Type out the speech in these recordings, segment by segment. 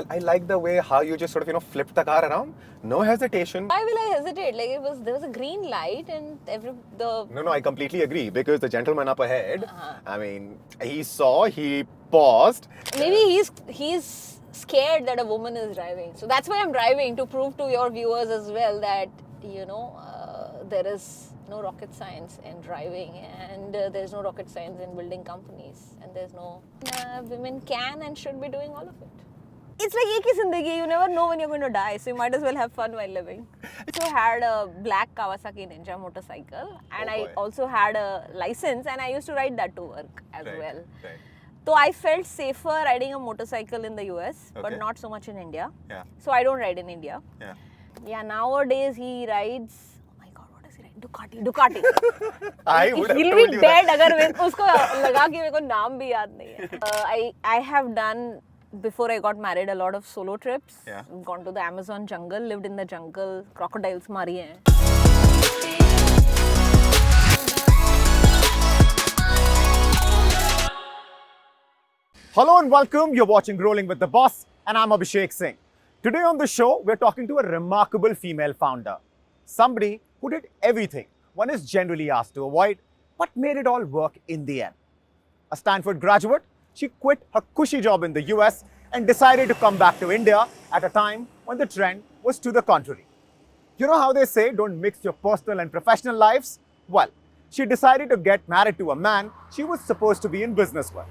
I like the way how you just sort of, flipped the car around. No hesitation. Why will I hesitate? Like there was a green light and No, I completely agree because the gentleman up ahead, I mean, he saw, he paused. Maybe he's scared that a woman is driving. So that's why I'm driving, to prove to your viewers as well that, there is no rocket science in driving, and there's no rocket science in building companies, and there's no women can and should be doing all of it. It's like ek hi zindagi, you never know when you're going to die, so you might as well have fun while living. So I had a black Kawasaki Ninja motorcycle, and I also had a license, and I used to ride that to work as well. Right. So I felt safer riding a motorcycle in the US, but not so much in India. Yeah. So I don't ride in India. Yeah. Nowadays he rides, oh my god, what does he ride? Ducati. I would have He'll told be you dead that. अगर उसको लगा कि मेरे को नाम भी याद नहीं है. I have done, before I got married, a lot of solo trips. Yeah. Gone to the Amazon jungle, lived in the jungle, crocodiles मारी हैं. Hello and welcome. You're watching Rolling with the Boss, and I'm Abhishek Singh. Today on the show, we're talking to a remarkable female founder. Somebody who did everything one is generally asked to avoid, but made it all work in the end. A Stanford graduate, she quit her cushy job in the US and decided to come back to India at a time when the trend was to the contrary. You know how they say, don't mix your personal and professional lives? Well, she decided to get married to a man she was supposed to be in business with,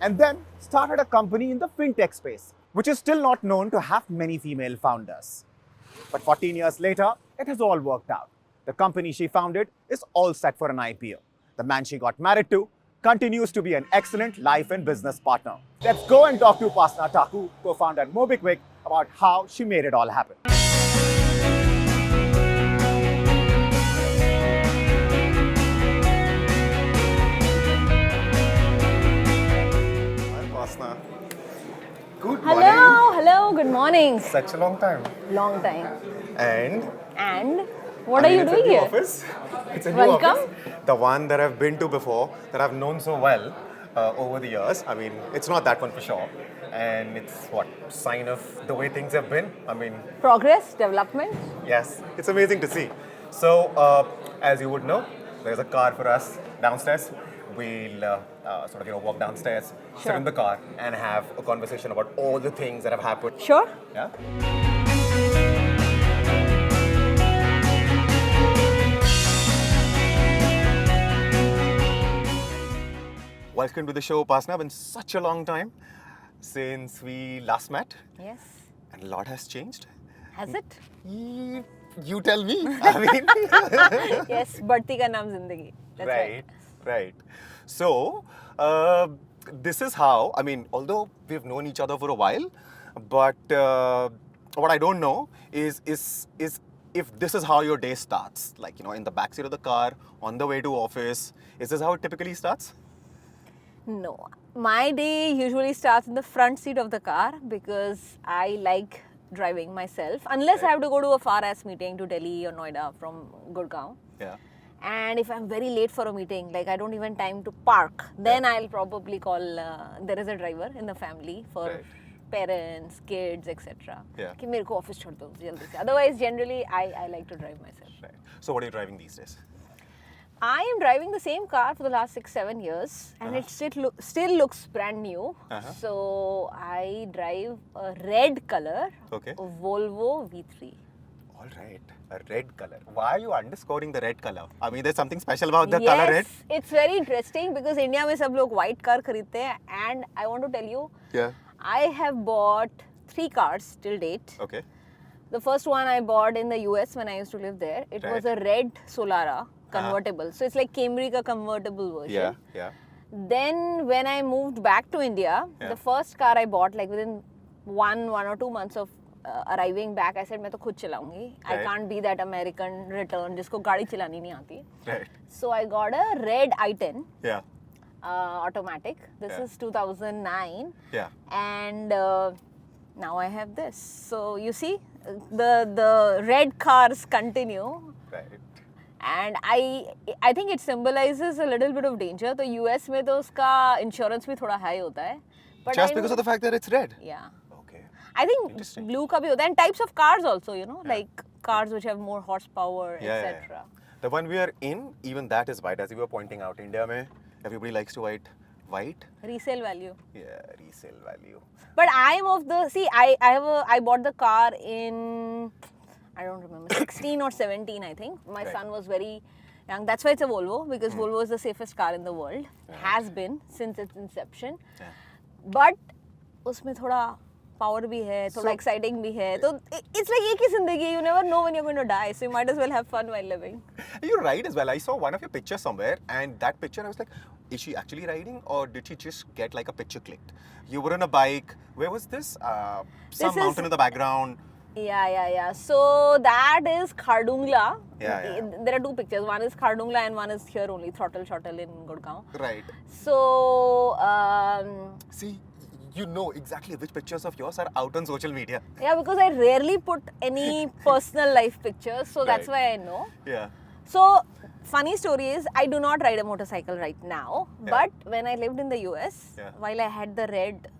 and then started a company in the fintech space, which is still not known to have many female founders. But 14 years later, it has all worked out. The company she founded is all set for an IPO. The man she got married to continues to be an excellent life and business partner. Let's go and talk to Upasana Taku, co-founder at Mobikwik, about how she made it all happen. Upasana. Good morning. Hello, good morning. Such a long time. Long time. And What are you doing here? Office. It's a new Welcome. office. The one that I've been to before, that I've known so well over the years. I mean, it's not that one for sure. And it's sign of the way things have been. I mean, Progress, development. yes, it's amazing to see. So, as you would know, there's a car for us downstairs. We'll walk downstairs, sit Sure. in the car, and have a conversation about all the things that have happened. Sure. Yeah. Welcome to the show, Upasana. Been such a long time since we last met, Yes. and a lot has changed. Has it? You tell me. I mean, Yes, बढ़ती का नाम जिंदगी. That's right. So, this is how. I mean, although we've known each other for a while, but what I don't know is if this is how your day starts. Like, in the backseat of the car, on the way to office. Is this how it typically starts? No. My day usually starts in the front seat of the car because I like driving myself. Unless I have to go to a far-ass meeting to Delhi or Noida from Gurgaon. Yeah. And if I'm very late for a meeting, like I don't even time to park, then I'll probably call, there is a driver in the family for Right. parents, kids, etc. Yeah. कि मेरे को office छोड़ दो जल्दी से. Otherwise, generally, I like to drive myself. Right. So, what are you driving these days? I am driving the same car for the last 6-7 years, and it still looks brand new. So I drive a red color Okay. Volvo V3. All right. A red color. Why are you underscoring the red color? I mean, there's something special about the color red. Yes, it's very interesting because India में सब लोग white car खरीदते हैं, and I want to tell you, Yeah. I have bought 3 cars till date. Okay. The first one I bought in the US when I used to live there. It was a red Solara convertible. So it's like Camry ka convertible version. Yeah. Then when I moved back to India, the first car I bought, like within one or 2 months of arriving back, I said मैं तो खुद चलाऊंगी. I Right. can't be that American return जिसको गाड़ी चलानी नहीं आती. Right. So I got a red i10 Yeah. automatic. This is 2009. Yeah. And now I have this. So you see, the red cars continue. Right. And I think it symbolizes a little bit of danger. तो US में तो उसका insurance भी थोड़ा high होता है. But Just because of the fact that it's red? Yeah. Okay. I think Interesting. blue ka bhi hota hai, and types of cars also, you know, like cars which have more horsepower, Yeah, etc. The one we are in, even that is white, as you were pointing out. India mein, everybody likes to white. Resale value. Yeah, resale value. But I'm of the, see, I bought the car in, I don't remember, 16 or 17, I think. My Right. son was very young. That's why it's a Volvo, because Volvo is the safest car in the world. Has been since its inception. Yeah. But उसमें थोड़ा power भी है, थोड़ा exciting भी है. So it's like एक ही जिंदगी. You never know when you're going to die, so you might as well have fun while living. You're right as well. I saw one of your pictures somewhere, and that picture I was like, is she actually riding, or did she just get like a picture clicked? You were on a bike. Where was this? Some This mountain is- in the background. Yeah. So that is Khardungla. Yeah. There are two pictures. One is Khardungla and one is here only, Throttle in Gurgaon. Right. So, See, you know exactly which pictures of yours are out on social media. yeah, because I rarely put any personal life pictures, so that's Right. why I know. Yeah. So, funny story is, I do not ride a motorcycle right now, Yeah. but when I lived in the US, Yeah. while I had the red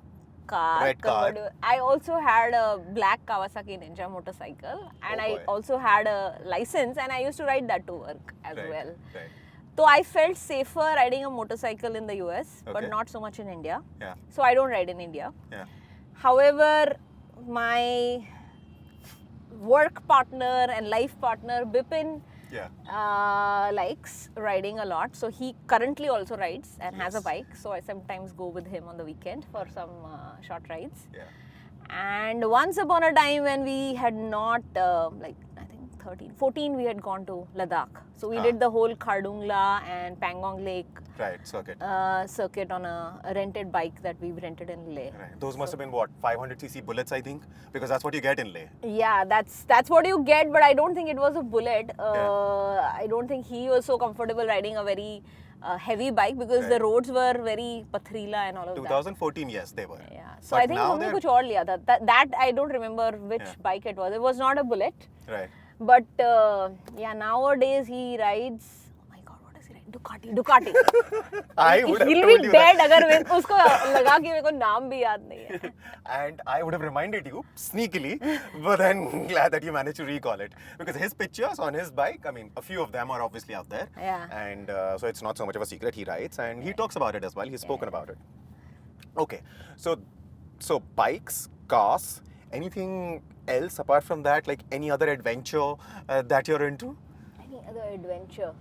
car, Red car. convertible, I also had a black Kawasaki Ninja motorcycle, and Oh I boy. also had a license, and I used to ride that to work as Right. well. Right. So I felt safer riding a motorcycle in the US, but Okay. not so much in India. Yeah. So I don't ride in India. Yeah. However, my work partner and life partner Bipin Yeah. likes riding a lot. So he currently also rides and has a Yes. bike. So I sometimes go with him on the weekend for some short rides. Yeah. And once upon a time when we had not, like I think 14, we had gone to Ladakh. So we did the whole Khardungla and Pangong Lake Right. Circuit. circuit on a rented bike that we rented in Leh. Right. Those must have been what, 500cc bullets, I think, because that's what you get in Leh. Yeah, that's what you get, but I don't think it was a bullet. I don't think he was so comfortable riding a very heavy bike because the Right. roads were very pathrila and all of 2014, yes, they were. that. Yeah. So But I think now हमने they're- कुछ और लिया था. That I don't remember which Yeah. bike it was. It was not a bullet. Right. But yeah, nowadays he rides. Oh my God, what does he ride? Ducati. I would have He'll told be you dead that. अगर मैं उसको लगा कि मेरे को नाम भी याद नहीं है. And I would have reminded you sneakily, but then glad that you managed to recall it. Because his pictures on his bike, I mean, a few of them are obviously out there. Yeah. And so it's not so much of a secret. He writes and he talks about it as well. He's spoken about it. Okay. So bikes, cars, anything else apart from that, like any other adventure that you're into? Any other adventure?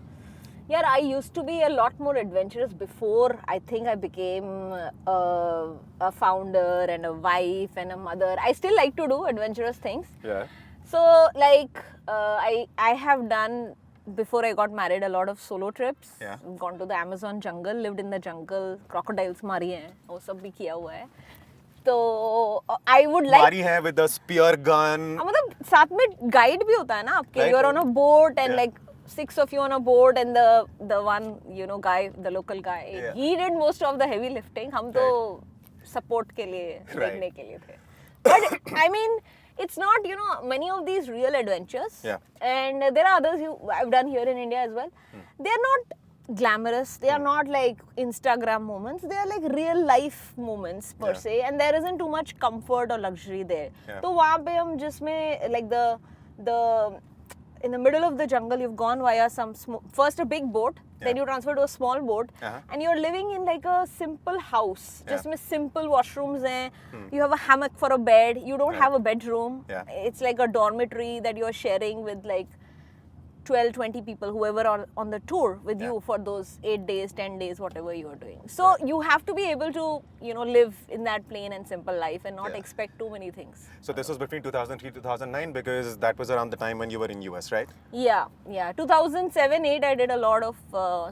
Yeah, I used to be a lot more adventurous before I think I became a founder and a wife and a mother. I still like to do adventurous things. Yeah. So like I have done, before I got married, a lot of solo trips. Yeah. Gone to the Amazon jungle, lived in the jungle, crocodiles मारी हैं, वो सब भी किया हुआ है. तो I would like. Mari hai with the spear gun. मतलब साथ में guide भी होता है ना आपके. Right, You're on a boat and Yeah. like 6 of you on a boat and the one guy, the local guy, Yeah. he did most of the heavy lifting. हम तो support के लिए, Right. देखने के लिए थे. But I mean, it's not, many of these real adventures. Yeah. And there are others I've done here in India as well. They're not glamorous. They are not like Instagram moments. They are like real life moments per Yeah. se. And there isn't too much comfort or luxury there. Yeah. तो वहाँ पे हम जिसमें like the in the middle of the jungle, you've gone via first a big boat, then Yeah. you transfer to a small boat, Uh-huh. and you're living in like a simple house. Yeah. Just with simple washrooms hain. You have a hammock for a bed. You don't Right. have a bedroom. Yeah. It's like a dormitory that you're sharing with like 12, 20 people, whoever are on the tour with Yeah. you for those 8 days, 10 days, whatever you are doing. So you have to be able to, live in that plain and simple life and not Yeah. expect too many things. So this was between 2003 2009 because that was around the time when you were in US, right? Yeah. 2007-8, I did a lot of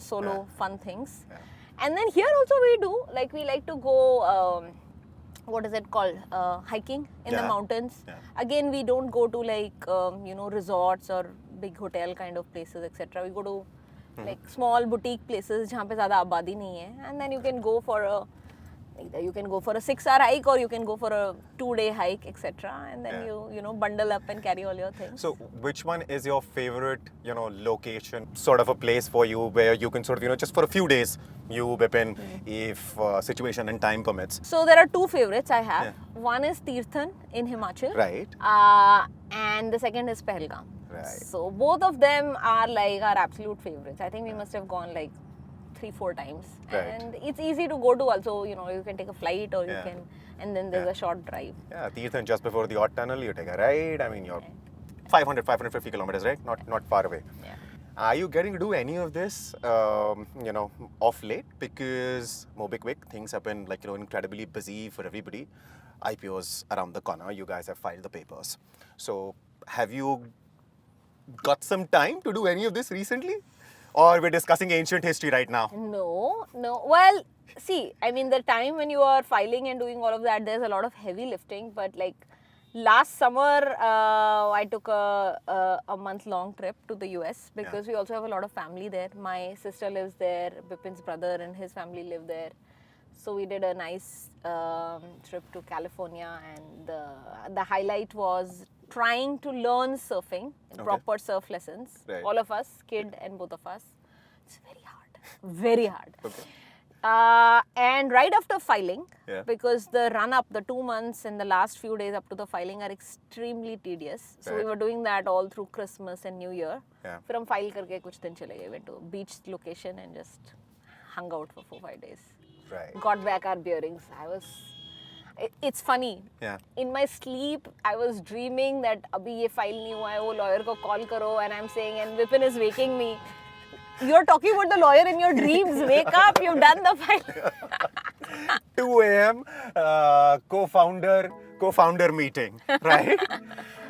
solo Yeah. fun things. Yeah. And then here also we do, like we like to go, what is it called? Hiking in the Yeah. mountains. Yeah. Again, we don't go to like, resorts or big hotel kind of places, etc. We go to like small boutique places जहाँ पे ज़्यादा आबादी नहीं है. And then you can go for a Either you can go for a 6-hour hike or you can go for a 2-day hike, etc. And then you know, bundle up and carry all your things. So which one is your favorite, location, sort of a place for you where you can sort of, just for a few days, you Bipin, if situation and time permits? So there are 2 favorites I have. Yeah. One is Tirthan in Himachal. Right. And the second is Pahalgam. Right. So both of them are like our absolute favorites. I think we must have gone like 3-4 times. Right. And it's easy to go to also, you can take a flight or you Yeah. can, and then there's a short drive. Yeah, Tirthan just before the Odd Tunnel, you take a ride. I mean, you're 550 kilometers, right? Not far away. Yeah. Are you getting to do any of this, off late? Because Mobikwik, things have been like, incredibly busy for everybody. IPO's around the corner. You guys have filed the papers. So have you got some time to do any of this recently? Or we're discussing ancient history right now? No. Well, see, I mean, the time when you are filing and doing all of that, there's a lot of heavy lifting. But like last summer, I took a month-long trip to the US because we also have a lot of family there. My sister lives there, Bipin's brother and his family live there. So we did a nice trip to California, and the highlight was trying to learn surfing, proper surf lessons. Right. All of us, kid and both of us. It's very hard. Okay. And right after filing, Yeah. because the run-up, the 2 months and the last few days up to the filing are extremely tedious. So we Right. were doing that all through Christmas and New Year. Yeah. फिर हम file करके कुछ दिन चले गए, went to a beach location and just hung out for 4-5 days. Right. Got back our bearings. It's funny. Yeah. In my sleep, I was dreaming that अभी ये file नहीं हुआ है, वो lawyer को call करो, and I'm saying, and Vipin is waking me. You're talking about the lawyer in your dreams. Wake up, you've done the file. 2 a.m. Co-founder meeting, right?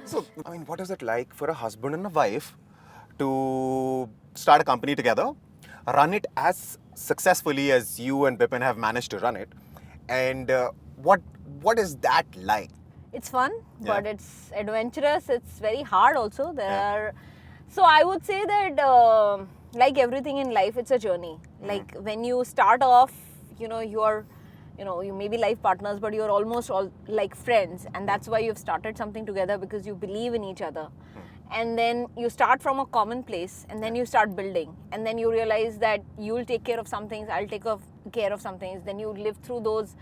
So, I mean, what is it like for a husband and a wife to start a company together, run it as successfully as you and Bipin have managed to run it, and what is that like? It's fun, but Yeah. it's adventurous. It's very hard also. So I would say that like everything in life, it's a journey. Like when you start off, you may be life partners, but you're almost all like friends, and that's why you've started something together, because you believe in each other. And then you start from a common place, and then you start building, and then you realize that you'll take care of some things, I'll take care of some things. Then you live through those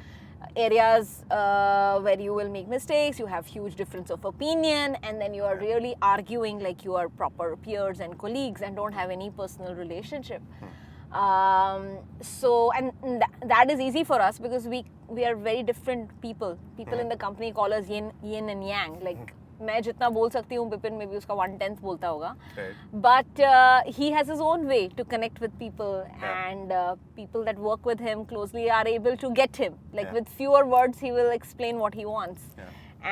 areas where you will make mistakes, you have huge difference of opinion, and then you are really arguing like you are proper peers and colleagues and don't have any personal relationship. So, and that is easy for us because we are very different people. People in the company call us yin and yang. Like, मैं जितना बोल सकती हूँ, बिपिन में भी उसका 1/10 बोलता होगा. But he has his own way to connect with people, and people that work with him closely are able to get him. Like with fewer words, he will explain what he wants,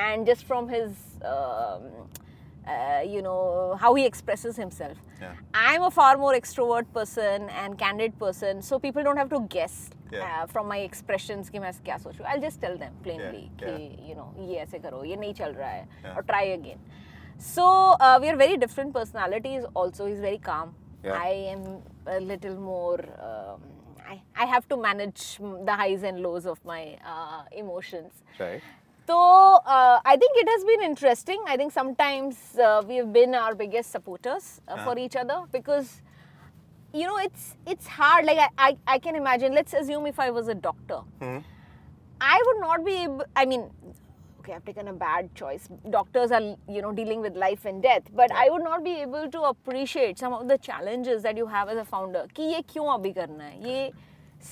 and just from his how he expresses himself. I'm a far more extrovert person and candid person, so people don't have to guess from my expressions कि मैं क्या सोच रही हूँ. I'll just tell them plainly कि ये ऐसे करो, ये नहीं चल रहा है, or try again. So we are very different personalities. Also, he's very calm. I am a little more. I have to manage the highs and lows of my emotions. Right. So I think it has been interesting. I think sometimes we have been our biggest supporters for each other, because it's hard. Like I can imagine. Let's assume if I was a doctor, I would not be able. I mean, okay, I've taken a bad choice. Doctors are dealing with life and death, but I would not be able to appreciate some of the challenges that you have as a founder. कि ये क्यों अभी करना है? ये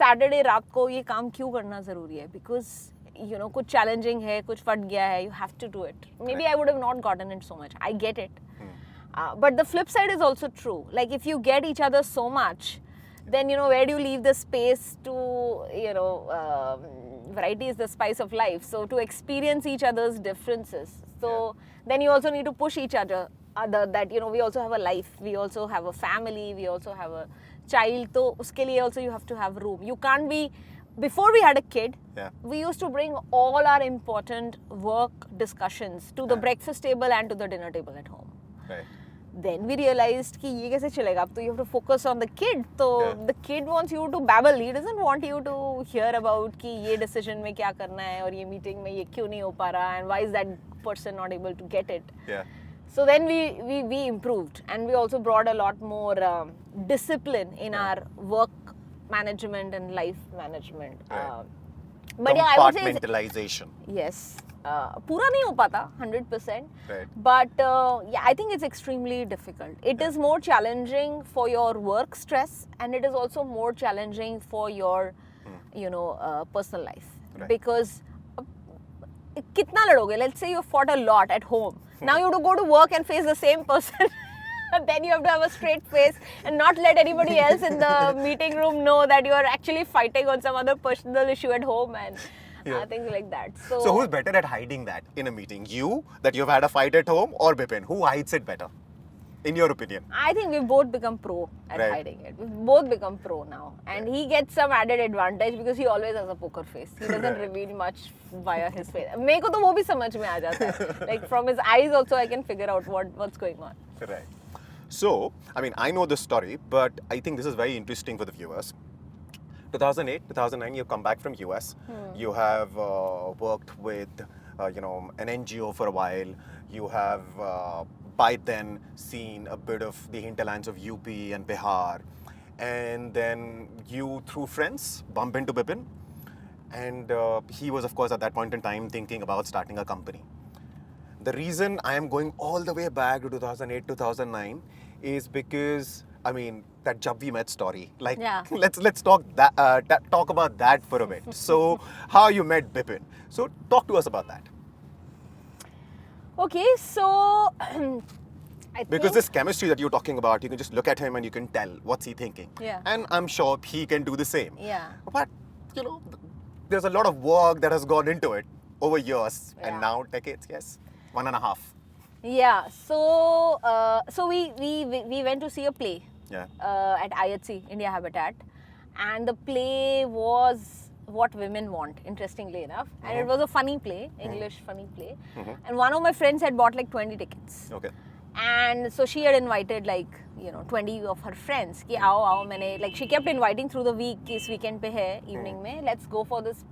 Saturday रात को ये काम क्यों करना ज़रूरी है? Because कुछ challenging है, कुछ फट गया है, you have to do it. Maybe I would have not gotten it so much. I get it. But the flip side is also true. Like if you get each other so much, then where do you leave the space to variety is the spice of life. So to experience each other's differences. So then you also need to push each other that we also have a life, we also have a family, we also have a child. So uske liye also you have to have room. You can't be. Before we had a kid, we used to bring all our important work discussions to the breakfast table and to the dinner table at home. Right. then we realized कि ये कैसे चलेगा, अब तो you have to focus on the kid, तो the kid wants you to babble, he doesn't want you to hear about कि ये decision में क्या करना है और ये meeting में ये क्यों नहीं हो पा रहा, and why is that person not able to get it. So then we improved, and we also brought a lot more discipline in our work management and life management. But yeah, I would say compartmentalization. Yes. पूरा नहीं हो पाता 100%, but yeah, I think it's extremely difficult. It is more challenging for your work stress, and it is also more challenging for your personal life, because कितना लड़ोगे? Let's say you fought a lot at home. Now you have to go to work and face the same person. Then you have to have a straight face and not let anybody else in the meeting room know that you are actually fighting on some other personal issue at home, and things like that. So who's better at hiding that in a meeting? You, that you've had a fight at home, or Bipin? Who hides it better, in your opinion? I think we've both become pro at hiding it. We've both become pro now. And he gets some added advantage because he always has a poker face. He doesn't reveal much via his face. मेरे को तो वो भी समझ में आ जाता है. Like from his eyes also I can figure out what's going on. Right. So, I mean, I know this story, but I think this is very interesting for the viewers. 2008, 2009, you've come back from US. You have worked with, an NGO for a while. You have, by then, seen a bit of the hinterlands of UP and Bihar. And then you, through friends, bump into Bipin. And he was, of course, at that point in time, thinking about starting a company. The reason I am going all the way back to 2008, 2009 is because, I mean, that Jab We Met story. Like, let's talk about that for a bit. So, how you met Bipin. So, talk to us about that. Okay, so because this chemistry that you're talking about, you can just look at him and you can tell what's he thinking. Yeah. And I'm sure he can do the same. Yeah. But, there's a lot of work that has gone into it over years and now decades, yes. 1.5. Yeah, so we went to see a play at IHC, India Habitat, and the play was What Women Want, interestingly enough, and it was a funny play, English funny play, and one of my friends had bought like 20 tickets. Okay. And so she had invited 20 of her friends कि आओ मैंने, like she kept inviting through the week कि इस weekend पे है evening में, let's go for this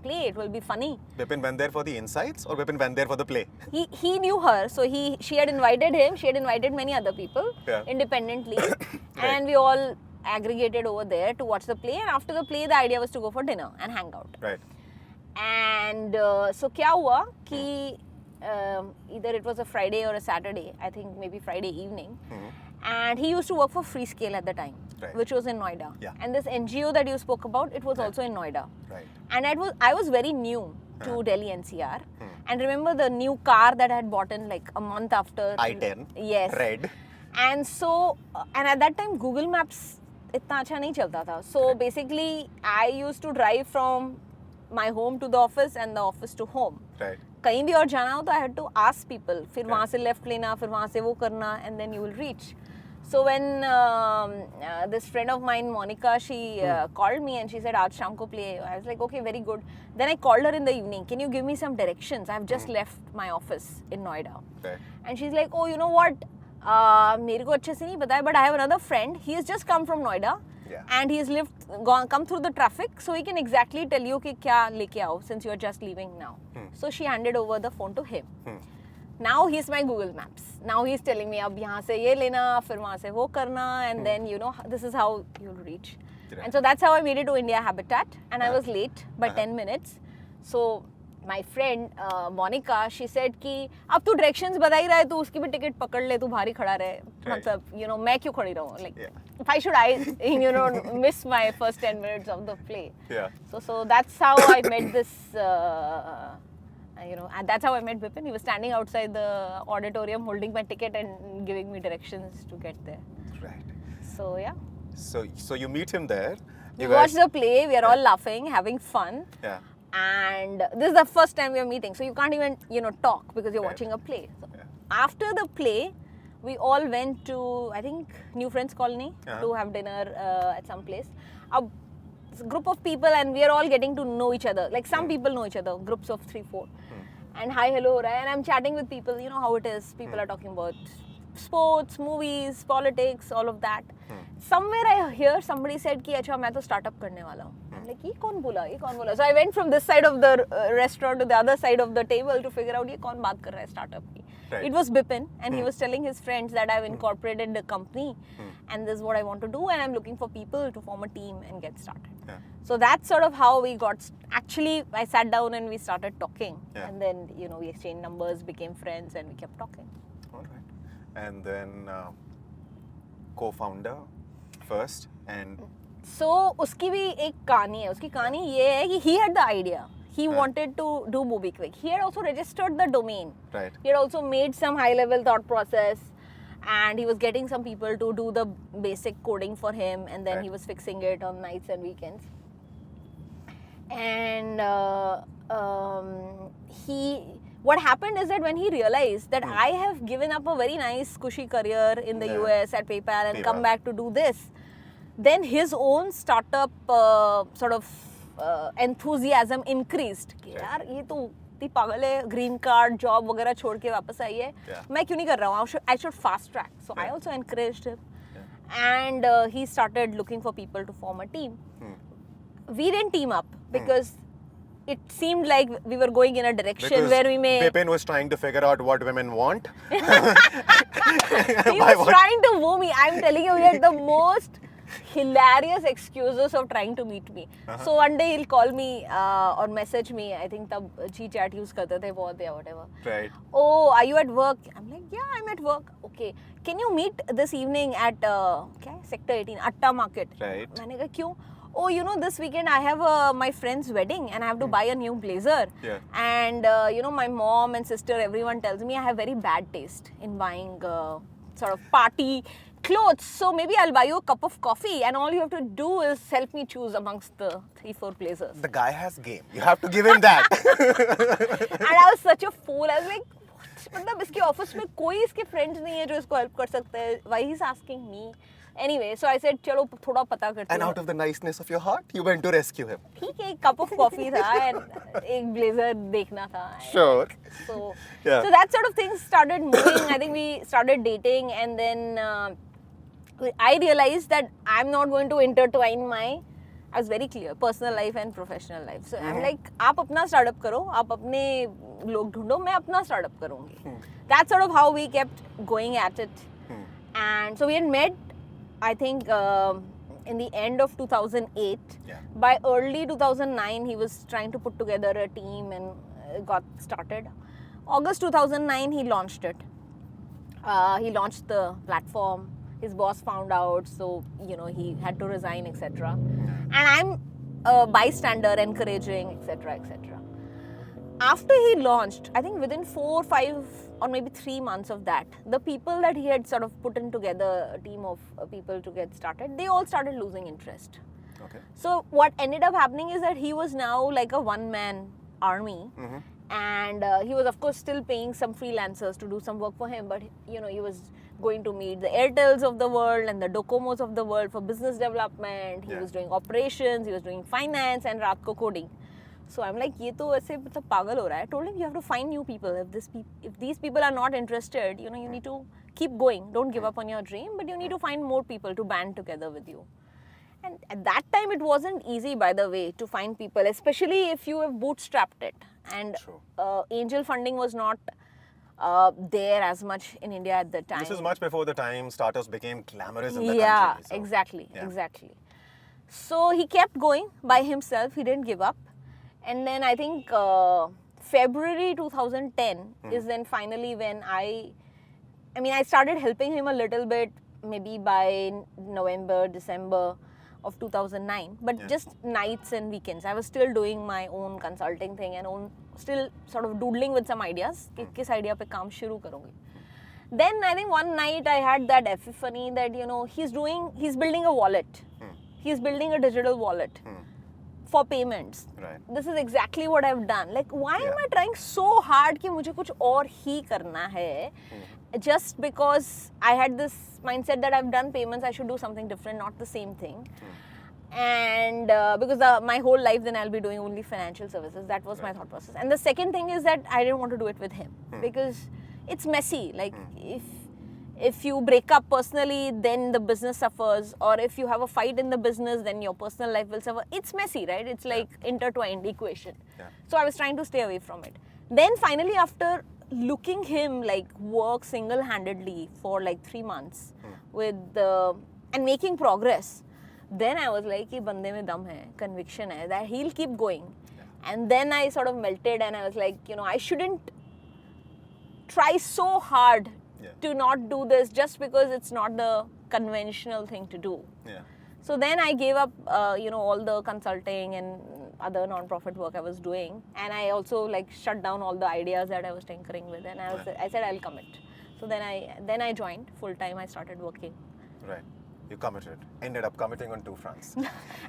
play, it will be funny. Bipin went there for the insights or Bipin went there for the play? He knew her, so she had invited him, she had invited many other people independently, and we all aggregated over there to watch the play, and after the play the idea was to go for dinner and hang out. Right. And so क्या हुआ कि either it was a Friday or a Saturday, I think maybe Friday evening, and he used to work for Freescale at the time, which was in Noida. Yeah. And this NGO that you spoke about, it was also in Noida. Right. And I was very new to Delhi NCR, and remember the new car that I had bought in like a month after. I-10. Yes. Red. And so, and at that time Google Maps इतना अच्छा नहीं चलता था. So basically, I used to drive from my home to the office and the office to home. Right. कहीं भी और जाना हो तो I had to ask people, फिर वहाँ से left लेना, फिर वहाँ से वो करना, and then you will reach. So when this friend of mine, Monica, she called me and she said, आज शाम को play. I was like, okay, very good. Then I called her in the evening. Can you give me some directions? I've just left my office in Noida. Okay. And she's like, oh, you know what? मेरे को अच्छे से नहीं पता है, but I have another friend. He has just come from Noida. And he's come through the traffic, so he can exactly tell you कि क्या लेके आओ since you're just leaving now. So she handed over the phone to him. Now he's my Google Maps. Now he's telling me अब यहाँ से ये लेना, फिर वहाँ से वो करना, and then this is how you'll reach. And so that's how I made it to India Habitat, and I was late by 10 minutes. So my friend Monica, she said कि अब तू directions बता ही रहा है, तू उसकी भी ticket पकड़ ले, तू भारी खड़ा रहे. मतलब मैं क्यों खड़ी रहूँ? Like why should I miss my first 10 minutes of the play? Yeah. So that's how I met this. And that's how I met Bipin. He was standing outside the auditorium holding my ticket and giving me directions to get there. Right. So yeah. So you meet him there. We watched the play. We are all laughing, having fun. Yeah. And this is the first time we are meeting, so you can't even talk because you're watching a play. So after the play, we all went to, I think, New Friends Colony to have dinner at some place. A group of people, and we are all getting to know each other. Like some people know each other, groups of 3-4. And hi, hello, right? And I'm chatting with people. You know how it is. People are talking about sports, movies, politics, all of that. Somewhere I hear somebody said कि अच्छा मैं तो startup करने वाला हूँ. I'm like ये कौन बोला? So I went from this side of the restaurant to the other side of the table to figure out ये कौन बात कर रहा है startup की. Right. It was Bipin, and he was telling his friends that I've incorporated the company, and this is what I want to do, and I'm looking for people to form a team and get started. Yeah. So that's sort of how we got. Actually, I sat down and we started talking, Yeah. and then we exchanged numbers, became friends, and we kept talking. All right. And then co-founder first and. So उसकी भी एक कहानी है. उसकी कहानी ये है कि he had the idea. He wanted to do Mobikwik. He had also registered the domain. Right. He had also made some high-level thought process, and he was getting some people to do the basic coding for him, and then he was fixing it on nights and weekends. And what happened is that when he realized that I have given up a very nice, cushy career in the US at PayPal and come back to do this, then his own startup sort of enthusiasm increased. कि यार ये तो इतनी पागल है, green card, job वगैरह छोड़ के वापस आई है, मैं क्यों नहीं कर रहा हूँ? I should fast track. So I also encouraged him, and he started looking for people to form a team. We didn't team up because it seemed like we were going in a direction where we may. Bipin was trying to figure out what women want. He was trying to woo me. I'm telling you, he had the most hilarious excuses of trying to meet me. So one day he'll call me or message me. I think तब G-chat use करते थे बहुत या whatever. Right. Oh, are you at work? I'm like, yeah, I'm at work. Okay. Can you meet this evening at क्या Sector 18, Atta Market? Right. मैंने कहा क्यों? Oh, this weekend I have my friend's wedding and I have to buy a new blazer. Yeah. And my mom and sister, everyone tells me I have very bad taste in buying sort of party clothes. So maybe I'll buy you a cup of coffee and all you have to do is help me choose amongst the 3-4 blazers. The guy has game. You have to give him that. And I was such a fool. I was like, मतलब इसके office में कोई इसके friends नहीं है जो इसको help कर सकते हैं. Why he's asking me? Anyway, so I said, चलो थोड़ा पता करते हैं. And out of the niceness of your heart, you went to rescue him. ठीक है, एक cup of coffee था and एक blazer देखना था. Sure. So that sort of thing started moving. I think we started dating, and then I realized that I'm not going to intertwine I was very clear, personal life and professional life. So I'm like, आप अपना startup करो, आप अपने लोग ढूंढो, मैं अपना startup करूँगी. That's sort of how we kept going at it. And so we had met, I think, in the end of 2008. Yeah. By early 2009, he was trying to put together a team and got started. August 2009, he launched it. He launched the platform. His boss found out, so he had to resign, etc. And I'm a bystander, encouraging, etc., etc. After he launched, I think within 4, 5, or maybe 3 months of that, the people that he had sort of put in together, a team of people to get started, they all started losing interest. Okay. So what ended up happening is that he was now like a one-man army. And he was, of course, still paying some freelancers to do some work for him, but he was going to meet the Airtels of the world and the Docomos of the world for business development. He was doing operations, he was doing finance, and raat ko coding. So I'm like, ये तो ऐसे मतलब पागल हो रहा है. I told him, you have to find new people. If these people are not interested, you need to keep going. Don't give up on your dream, but you need to find more people to band together with you. And at that time, it wasn't easy, by the way, to find people, especially if you have bootstrapped it. And angel funding was not there as much in India at the time. This is much before the time startups became glamorous in the country. Yeah, exactly. So he kept going by himself. He didn't give up. And then I think February 2010 is then finally when I started helping him a little bit, maybe by November, December of 2009, but just nights and weekends. I was still doing my own consulting thing and still sort of doodling with some ideas. Kis idea pe kaam shuru karungi. Then I think one night I had that epiphany that he's building a wallet. He's building a digital wallet for payments. Right. This is exactly what I've done. Like, why am I trying so hard कि मुझे कुछ और ही करना है? Just because I had this mindset that I've done payments, I should do something different, not the same thing. And because my whole life then I'll be doing only financial services. That was my thought process. And the second thing is that I didn't want to do it with him because it's messy. Like If you break up personally, then the business suffers. Or if you have a fight in the business, then your personal life will suffer. It's messy, right? It's like intertwined equation. Yeah. So I was trying to stay away from it. Then finally, after looking him like work single-handedly for like 3 months with and making progress, then I was like, "Ye bande mein dum hai, conviction hai that he'll keep going." And then I sort of melted, and I was like, I shouldn't try so hard to not do this just because it's not the conventional thing to do. Yeah. So then I gave up, all the consulting and other non-profit work I was doing, and I also like shut down all the ideas that I was tinkering with, and I said I'll commit. So then I joined full time. I started working. Right. You committed. Ended up committing on 2 fronts.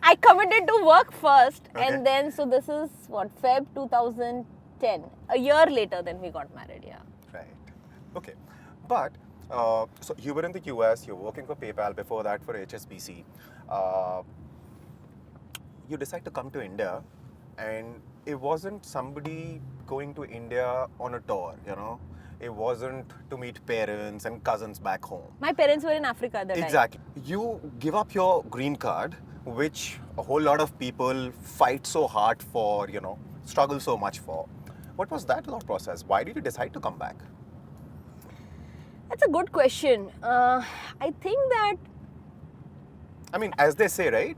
I committed to work first, Okay. and then so this is what, Feb 2010. A year later, then we got married. Yeah. Right. Okay. But, so you were in the US, you're working for PayPal, before that for HSBC. You decide to come to India, and it wasn't somebody going to India on a tour, It wasn't to meet parents and cousins back home. My parents were in Africa at the time. Exactly. You give up your green card, which a whole lot of people fight so hard for, struggle so much for. What was that thought process? Why did you decide to come back? That's a good question. I think that... I mean, as they say, right,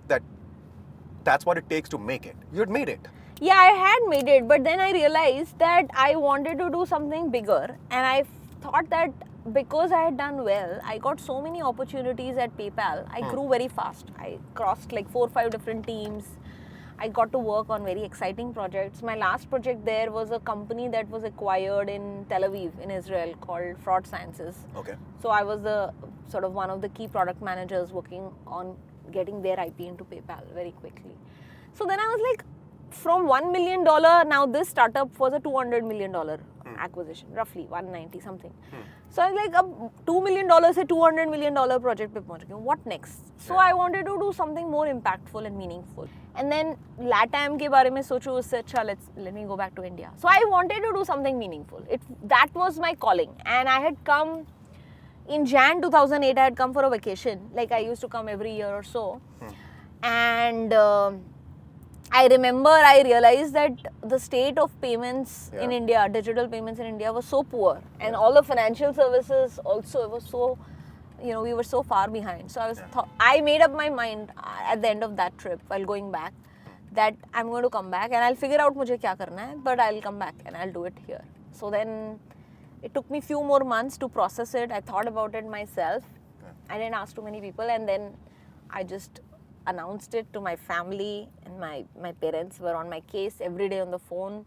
that's what it takes to make it. You had made it. Yeah, I had made it, but then I realized that I wanted to do something bigger, and I thought that because I had done well, I got so many opportunities at PayPal. I grew very fast. I crossed like 4 or 5 different teams. I got to work on very exciting projects. My last project there was a company that was acquired in Tel Aviv in Israel called Fraud Sciences. Okay. So I was the sort of one of the key product managers working on getting their IP into PayPal very quickly. So then I was like, from $1 million, now this startup was a $200 million acquisition, roughly 190 something. So I was like, $2 million se $200 million project pe pahunch gaye. What next? So I wanted to do something more impactful and meaningful. And then LATAM ke bare mein sochu, usse acha let me go back to India. So I wanted to do something meaningful. That was my calling. And I had come in Jan 2008. I had come for a vacation. Like I used to come every year or so. And I remember I realized that the state of payments in India, digital payments in India, was so poor, and all the financial services also, it was so, we were so far behind. So I made up my mind at the end of that trip while going back that I'm going to come back and I'll figure out mujhe kya karna hai, but I'll come back and I'll do it here. So then it took me few more months to process it. I thought about it myself. I didn't ask too many people, and then I just announced it to my family, and my parents were on my case every day on the phone.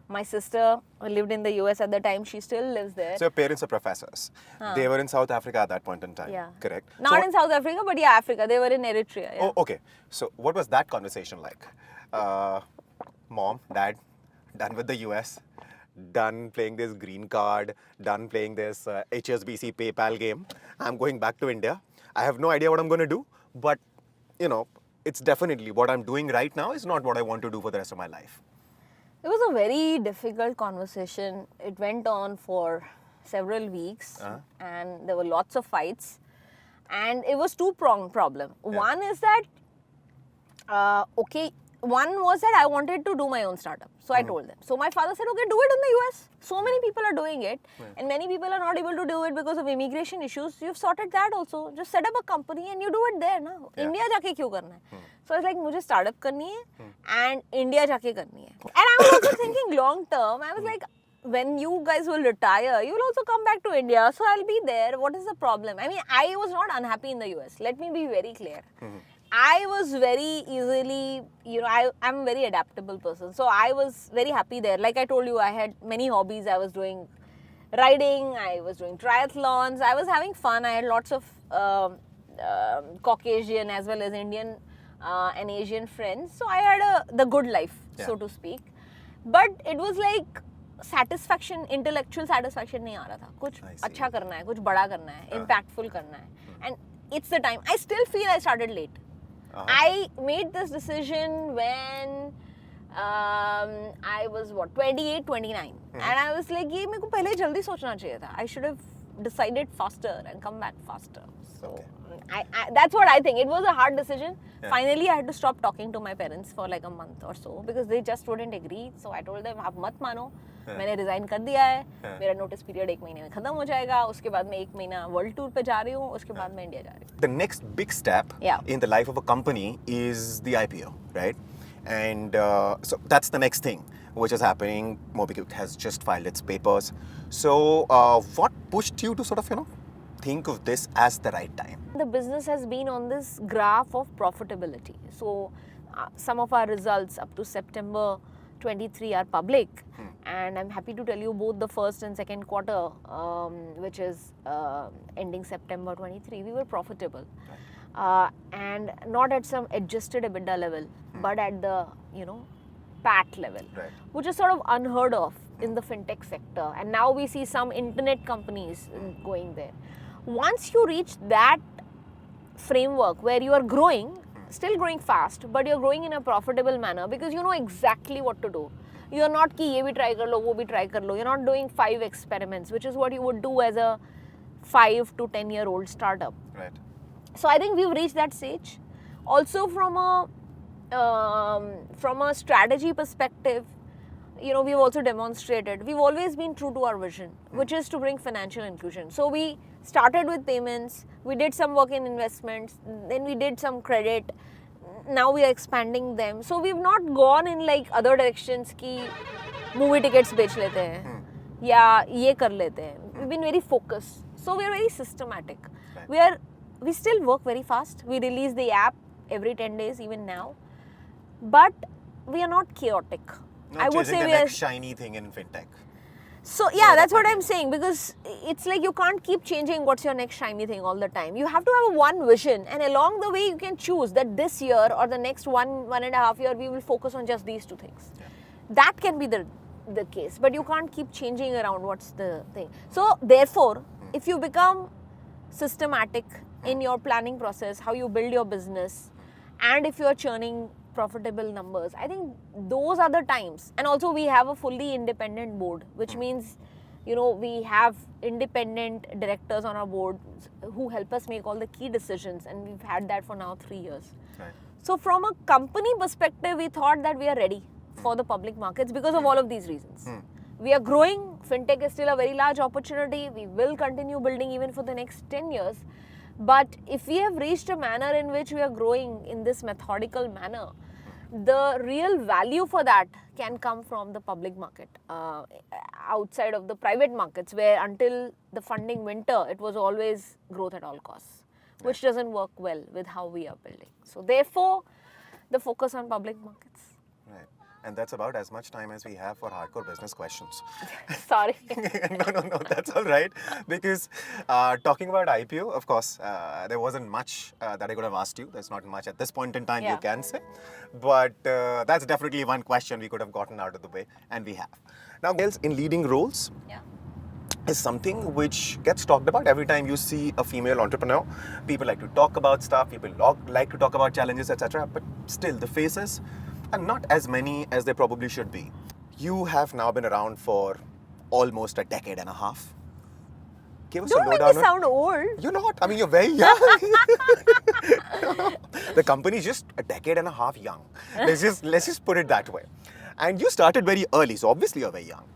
My sister lived in the US at the time. She still lives there. So your parents are professors. They were in South Africa at that point in time. Yeah. Correct. Not in South Africa, but yeah, Africa. They were in Eritrea. Yeah. Oh, okay. So what was that conversation like? Mom, Dad, done with the US, done playing this green card, done playing this HSBC PayPal game. I'm going back to India. I have no idea what I'm going to do, but it's definitely what I'm doing right now is not what I want to do for the rest of my life. It was a very difficult conversation. It went on for several weeks, and there were lots of fights. And it was two-pronged problem. One is that, one was that I wanted to do my own startup. So I told them. So my father said, okay, do it in the US. So many people are doing it. And many people are not able to do it because of immigration issues. You've sorted that also. Just set up a company and you do it there now. India jaake kyun karna hai? So I was like, mujhe startup karni hai and India jaake karni hai. And I was also thinking long term. I was like, when you guys will retire, you will also come back to India. So I'll be there. What is the problem? I mean, I was not unhappy in the US. Let me be very clear. I was very easily, I'm a very adaptable person. So I was very happy there. Like I told you, I had many hobbies. I was doing riding, I was doing triathlons, I was having fun. I had lots of Caucasian as well as Indian and Asian friends. So I had the good life, so to speak. But it was like satisfaction, intellectual satisfaction nahi aa raha tha. Kuch acha karna hai, kuch bada karna hai, impactful karna hai. And it's the time. I still feel I started late. I made this decision when I was 28, 29. And I was like, ye mere ko pehle jaldi sochna chahiye tha. I should have decided faster and come back faster. So Okay. that's what I think. It was a hard decision. Yeah. Finally, I had to stop talking to my parents for like a month or so because they just wouldn't agree. So I told them, आप मत मानो, मैंने resign कर दिया है, मेरा notice period 1 महीने में खत्म हो जाएगा, उसके बाद मैं 1 महीना world tour पे जा रही हूँ, उसके बाद मैं इंडिया जा रही हूँ. The next big step Yeah. in the life of a company is the IPO, right? And so that's the next thing which is happening. Mobikwik has just filed its papers. So what pushed you to sort of, think of this as the right time? The business has been on this graph of profitability. So some of our results up to September 23 are public, and I'm happy to tell you both the first and second quarter, which is ending September 23, we were profitable. And not at some adjusted EBITDA level, but at the, PAT level, Right. which is sort of unheard of in the fintech sector. And now we see some internet companies going there. Once you reach that framework where you are growing, still growing fast, but you're growing in a profitable manner because you know exactly what to do. You're not ki ye bhi try kar lo, wo bhi try kar lo. You're not doing 5 experiments, which is what you would do as a 5 to 10-year-old startup. Right. So I think we've reached that stage. Also from a strategy perspective, we've also demonstrated, we've always been true to our vision, which is to bring financial inclusion. So we started with payments, we did some work in investments, then we did some credit, now we are expanding them. So we've not gone in like other directions ki movie tickets bech lete hain, ya ye kar lete hain. We've been very focused. So we are very systematic. Right. We still work very fast. We release the app every 10 days, even now. But we are not chaotic. Not I would chasing say the we are. next shiny thing in fintech. So yeah, that's what definitely. I'm saying, because it's like you can't keep changing what's your next shiny thing all the time. You have to have one vision, and along the way you can choose that this year or the next 1.5 year we will focus on just these 2 things. Yeah. That can be the case, but you can't keep changing around what's the thing. So therefore, if you become systematic in your planning process, how you build your business, and if you're churning profitable numbers, I think those are the times. And also we have a fully independent board, which means we have independent directors on our board who help us make all the key decisions, and we've had that for now 3 years. Right. So from a company perspective, we thought that we are ready for the public markets because of all of these reasons. We are growing. Fintech is still a very large opportunity. We will continue building even for the next 10 years. But if we have reached a manner in which we are growing in this methodical manner, the real value for that can come from the public market, outside of the private markets, where until the funding winter, it was always growth at all costs, which doesn't work well with how we are building. So therefore, the focus on public markets. Right. And that's about as much time as we have for hardcore business questions. Sorry. No, that's all right. Because talking about IPO, of course, there wasn't much that I could have asked you. There's not much at this point in time you can say. But that's definitely one question we could have gotten out of the way, and we have. Now, girls in leading roles is something which gets talked about every time you see a female entrepreneur. People like to talk about stuff, people like to talk about challenges, etc. But still, the faces are not as many as they probably should be. You have now been around for almost a decade and a half. Give us Don't a make lowdown me sound old. You're not. I mean, you're very young. The company is just a decade and a half young. Let's just put it that way. And you started very early, so obviously you're very young.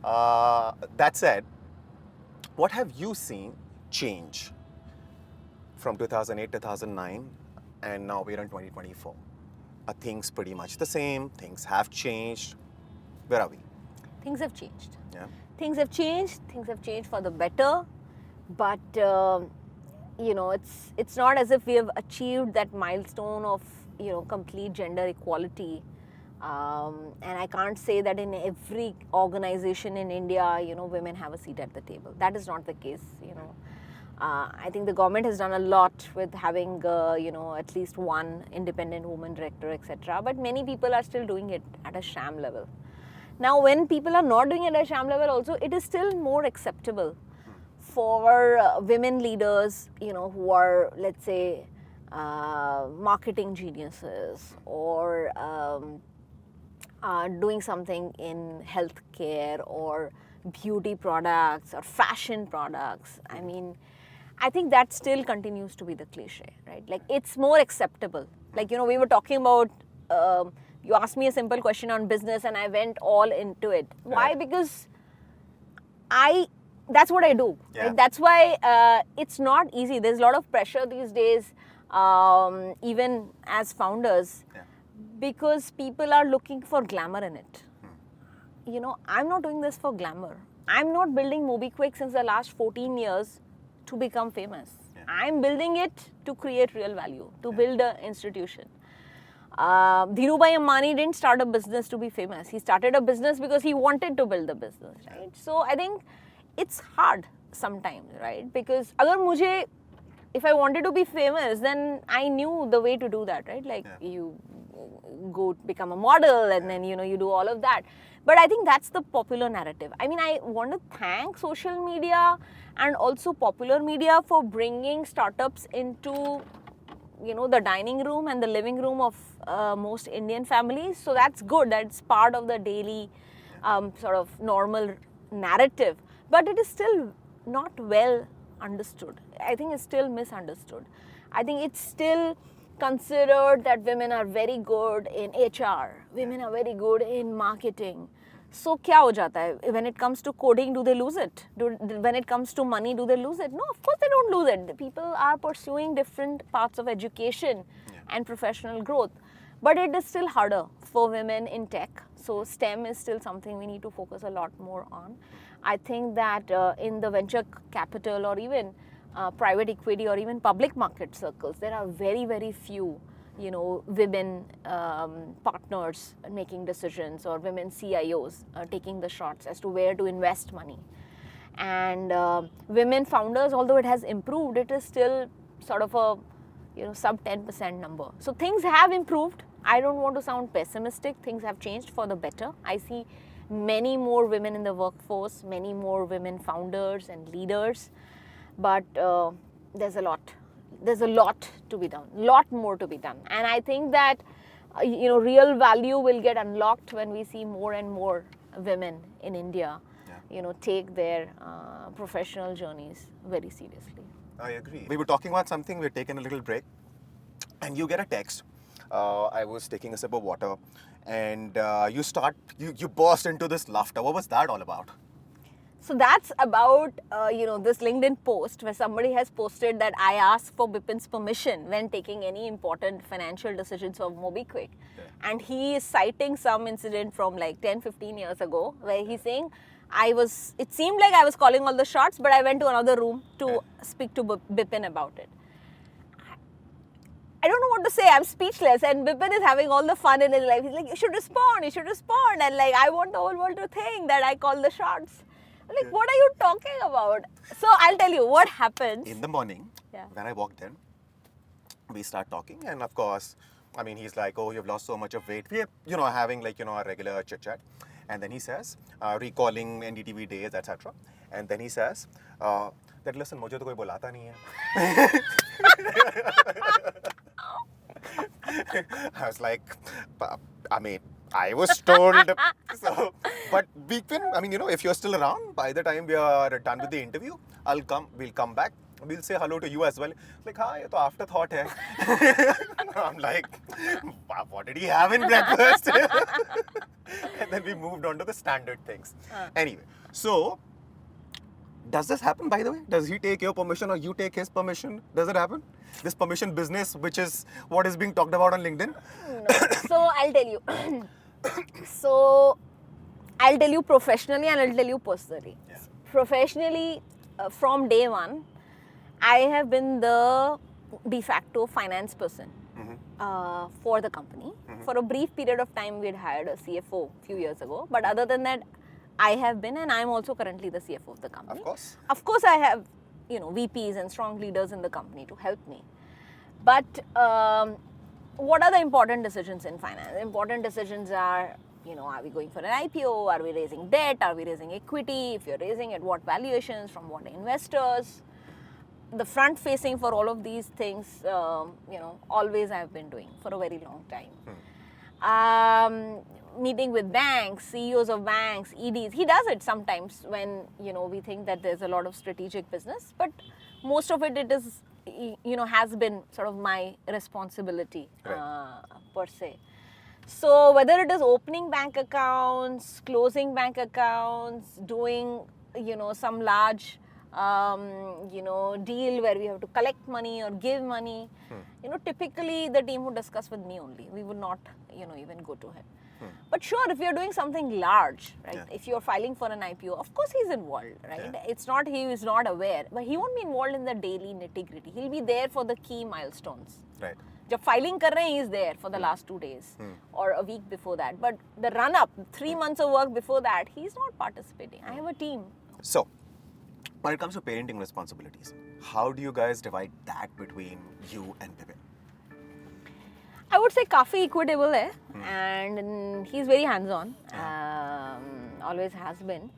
That said, what have you seen change from 2008, 2009, and now we're in 2024? Are things pretty much the same? Things have changed? Where are we? Things have changed. Yeah. Things have changed. Things have changed for the better. But, it's not as if we have achieved that milestone of, complete gender equality. And I can't say that in every organization in India, women have a seat at the table. That is not the case, I think the government has done a lot with having, at least one independent woman director, etc. But many people are still doing it at a sham level. Now, when people are not doing it at a sham level also, it is still more acceptable for women leaders, who are, let's say, marketing geniuses or doing something in healthcare or beauty products or fashion products. I mean, I think that still continues to be the cliche, right? Like, it's more acceptable. Like, you know, we were talking about, you asked me a simple question on business and I went all into it. Why? Because that's what I do. Yeah. Right? That's why it's not easy. There's a lot of pressure these days, even as founders, because people are looking for glamour in it. You know, I'm not doing this for glamour. I'm not building Mobikwik since the last 14 years to become famous. I'm building it to create real value, to build an institution. Dhirubhai Ambani didn't start a business to be famous. He started a business because he wanted to build a business, right? So I think it's hard sometimes, right? Because if I wanted to be famous, then I knew the way to do that, right? Like you go become a model and then, you know, you do all of that. But I think that's the popular narrative. I mean, I want to thank social media and also popular media for bringing startups into, you know, the dining room and the living room of most Indian families. So that's good. That's part of the daily sort of normal narrative. But it is still not well understood. I think it's still misunderstood. I think it's still considered that women are very good in HR. Women are very good in marketing. So क्या हो जाता है? When it comes to coding, do they lose it? When it comes to money, do they lose it? No, of course they don't lose it. People are pursuing different parts of education and professional growth. But it is still harder for women in tech. So STEM is still something we need to focus a lot more on. I think that in the venture capital or even private equity or even public market circles, there are very, very few, you know, women partners making decisions or women CIOs taking the shots as to where to invest money. And women founders, although it has improved, it is still sort of a, you know, sub 10% number. So things have improved. I don't want to sound pessimistic. Things have changed for the better. I see many more women in the workforce, many more women founders and leaders. But there's a lot to be done, lot more to be done. And I think that, you know, real value will get unlocked when we see more and more women in India, you know, take their professional journeys very seriously. I agree. We were talking about something, we're taking a little break, and you get a text. I was taking a sip of water, and you burst into this laughter. What was that all about? So that's about, you know, this LinkedIn post where somebody has posted that I asked for Bipin's permission when taking any important financial decisions of Mobikwik. And he is citing some incident from like 10-15 years ago where he's saying, it seemed like I was calling all the shots, but I went to another room to speak to Bipin about it. I don't know what to say. I'm speechless. And Bipin is having all the fun in his life. He's like, you should respond. And like, I want the whole world to think that I call the shots. I'm like, what are you talking about? So I'll tell you what happened. In the morning, when I walked in, we start talking. And of course, I mean, he's like, oh, you've lost so much of weight. We're, you know, having like, you know, a regular chit chat. And then he says, recalling NDTV days, etc. And then he says, that listen, mujhe to koi bulata nahi hai. I was like, I mean, I was told. So, but Bipin, I mean, you know, if you're still around, by the time we are done with the interview, we'll come back. We'll say hello to you as well. Like, हाँ, ये तो afterthought है. I'm like, what did he have in breakfast? And then we moved on to the standard things. Anyway, so does this happen, by the way? Does he take your permission or you take his permission? Does it happen? This permission business, which is what is being talked about on LinkedIn? No. So I'll tell you. So I'll tell you professionally and I'll tell you personally. Yeah. Professionally, from day one, I have been the de facto finance person for the company. For a brief period of time, we had hired a CFO a few years ago. But other than that, I have been, and I'm also currently the CFO of the company. Of course. Of course, I have, you know, VPs and strong leaders in the company to help me. But what are the important decisions in finance? Important decisions are, you know, are we going for an IPO? Are we raising debt? Are we raising equity? If you're raising, at what valuations? From what investors? The front facing for all of these things, you know, always I've been doing for a very long time. meeting with banks, CEOs of banks, EDs. He does it sometimes when, we think that there's a lot of strategic business, but most of it is, has been sort of my responsibility per se. So whether it is opening bank accounts, closing bank accounts, doing, some large, deal where we have to collect money or give money, typically the team would discuss with me only. We would not, even go to him. But sure, if you're doing something large, right? If you're filing for an IPO, of course he's involved, right? It's not he is not aware, but he won't be involved in the daily nitty-gritty. He'll be there for the key milestones. Right. जब filing कर रहे हैं, he is there for the last 2 days or a week before that. But the run-up, 3 months of work before that, he's not participating. I have a team. So, when it comes to parenting responsibilities, how do you guys divide that between you and Bibin? I would say काफी equitable है, and he's very hands-on. Always has been,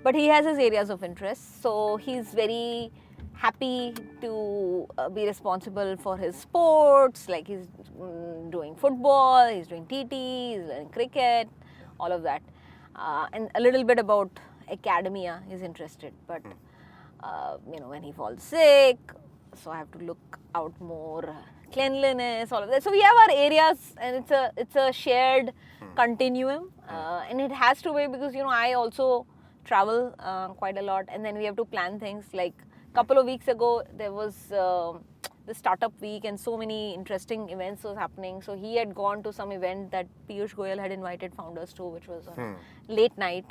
but he has his areas of interest. So he's very happy to be responsible for his sports. Like he's doing football, he's doing TT, he's doing cricket, all of that, and a little bit about academia. He's interested, but when he falls sick, so I have to look out more. Cleanliness, all of that. So we have our areas, and it's a shared continuum, and it has to be because I also travel quite a lot, and then we have to plan things. Like a couple of weeks ago, there was the startup week, and so many interesting events was happening. So he had gone to some event that Piyush Goyal had invited founders to, which was late night,